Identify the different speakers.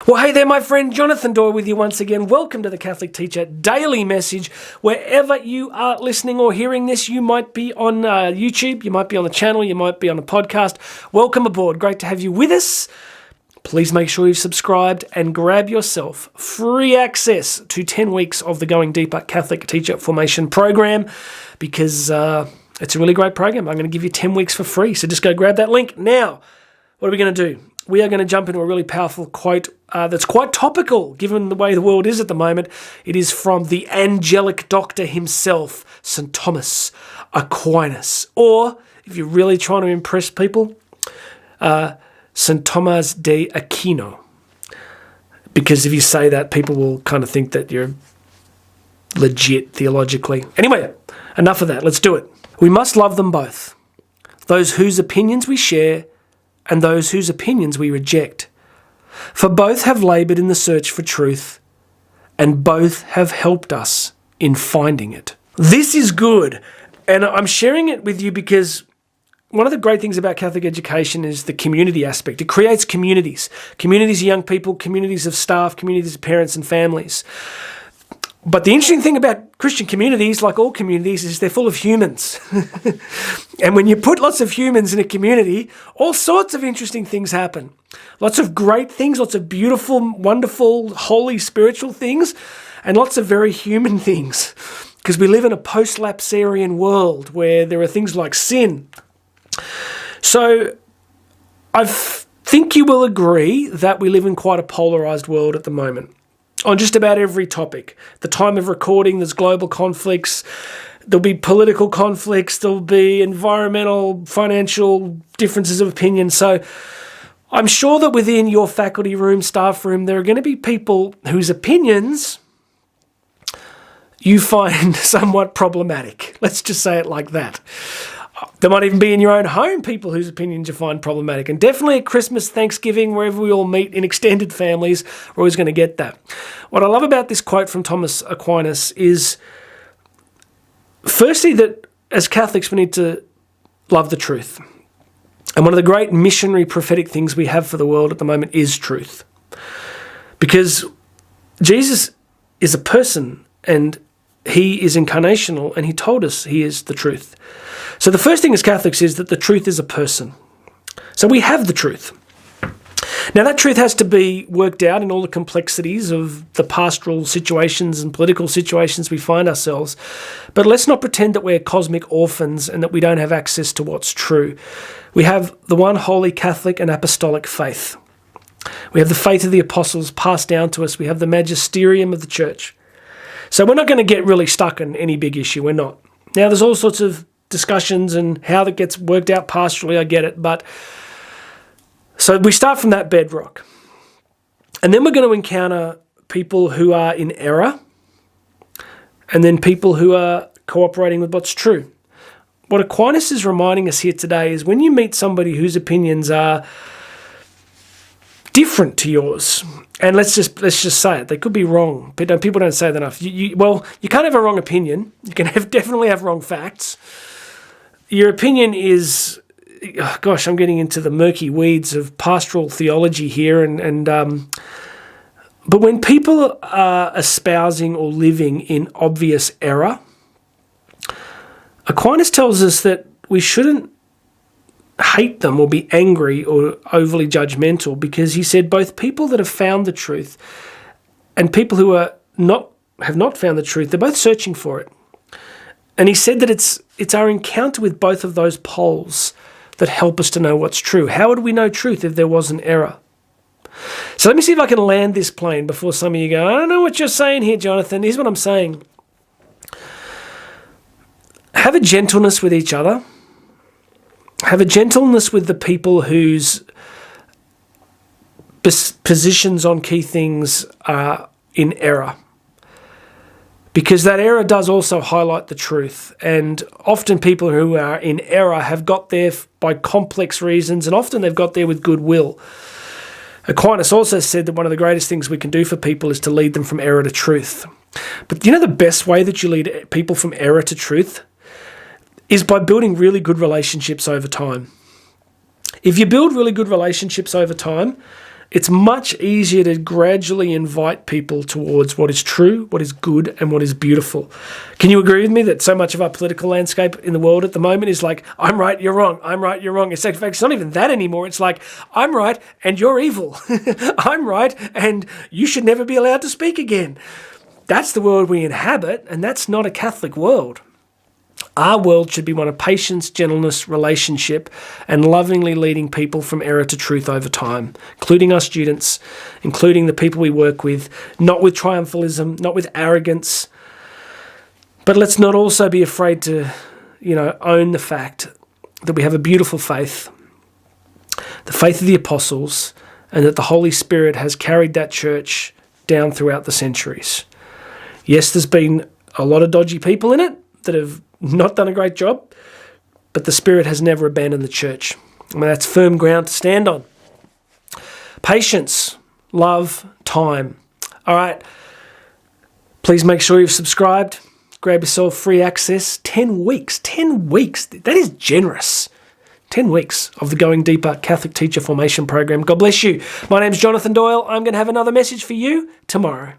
Speaker 1: Well, hey there, my friend. Jonathan Doyle with you once again. Welcome to the Catholic Teacher Daily Message. Wherever you are listening or hearing this, you might be on YouTube, you might be on the channel, you might be on a podcast. Welcome aboard. Great to have you with us. Please make sure you've subscribed and grab yourself free access to 10 weeks of the Going Deeper Catholic Teacher Formation program because it's a really great program. I'm going to give you 10 weeks for free, so just go grab that link. Now, what are we going to do? We are going to jump into a really powerful quote that's quite topical, given the way the world is at the moment. It is from the angelic doctor himself, St. Thomas Aquinas. Or, if you're really trying to impress people, St. Thomas de Aquino. Because if you say that, people will kind of think that you're legit theologically. Anyway, enough of that. Let's do it. We must love them both. Those whose opinions we share and those whose opinions we reject. For both have laboured in the search for truth, and both have helped us in finding it. This is good, and I'm sharing it with you because one of the great things about Catholic education is the community aspect. It creates communities. Communities of young people, communities of staff, communities of parents and families. But the interesting thing about Christian communities, like all communities, is they're full of humans. And when you put lots of humans in a community, all sorts of interesting things happen. Lots of great things, lots of beautiful, wonderful, holy, spiritual things, and lots of very human things. Because we live in a post-lapsarian world where there are things like sin. So I think you will agree that we live in quite a polarized world at the moment. On just about every topic. The time of recording, there's global conflicts, there'll be political conflicts, there'll be environmental, financial differences of opinion. So I'm sure that within your faculty room, staff room, there are going to be people whose opinions you find somewhat problematic. Let's just say it like that. There might even be in your own home people whose opinions you find problematic. And definitely at Christmas, Thanksgiving, wherever we all meet in extended families, we're always going to get that. What I love about this quote from Thomas Aquinas is, firstly, that as Catholics we need to love the truth. And one of the great missionary prophetic things we have for the world at the moment is truth. Because Jesus is a person and he is incarnational and he told us he is the truth. So the first thing as Catholics is that the truth is a person. So we have the truth. Now that truth has to be worked out in all the complexities of the pastoral situations and political situations we find ourselves. But let's not pretend that we're cosmic orphans and that we don't have access to what's true. We have the one holy Catholic and apostolic faith. We have the faith of the apostles passed down to us. We have the magisterium of the church. So we're not going to get really stuck in any big issue. We're not. Now there's all sorts of discussions and how that gets worked out pastorally, I get it. But so we start from that bedrock. And then we're going to encounter people who are in error and then people who are cooperating with what's true. What Aquinas is reminding us here today is when you meet somebody whose opinions are different to yours, and let's just say it, they could be wrong, but people don't say that enough. You can't have a wrong opinion. You can definitely have wrong facts. Your opinion is, I'm getting into the murky weeds of pastoral theology here, but when people are espousing or living in obvious error, Aquinas tells us that we shouldn't hate them or be angry or overly judgmental, because he said both people that have found the truth and people who have not found the truth, they're both searching for it. And he said that it's our encounter with both of those poles that help us to know what's true. How would we know truth if there was an error? So let me see if I can land this plane before some of you go, I don't know what you're saying here, Jonathan. Here's what I'm saying. Have a gentleness with each other. Have a gentleness with the people whose positions on key things are in error. Because that error does also highlight the truth. And often people who are in error have got there by complex reasons, and often they've got there with goodwill. Aquinas also said that one of the greatest things we can do for people is to lead them from error to truth. But you know the best way that you lead people from error to truth is by building really good relationships over time. If you build really good relationships over time, It's much easier to gradually invite people towards what is true, what is good, and what is beautiful. Can you agree with me that so much of our political landscape in the world at the moment is like, I'm right, you're wrong, I'm right, you're wrong. In fact, it's not even that anymore. It's like, I'm right and you're evil. I'm right and you should never be allowed to speak again. That's the world we inhabit, and that's not a Catholic world. Our world should be one of patience, gentleness, relationship, and lovingly leading people from error to truth over time, including our students, including the people we work with, not with triumphalism, not with arrogance. But let's not also be afraid to, own the fact that we have a beautiful faith, the faith of the apostles, and that the Holy Spirit has carried that church down throughout the centuries. Yes, there's been a lot of dodgy people in it that have not done a great job, but the Spirit has never abandoned the church. That's firm ground to stand on. Patience, love, time. All right, please make sure you've subscribed. Grab yourself free access. 10 weeks. That is generous. 10 weeks of the Going Deeper Catholic Teacher Formation Program. God bless you. My name's Jonathan Doyle. I'm going to have another message for you tomorrow.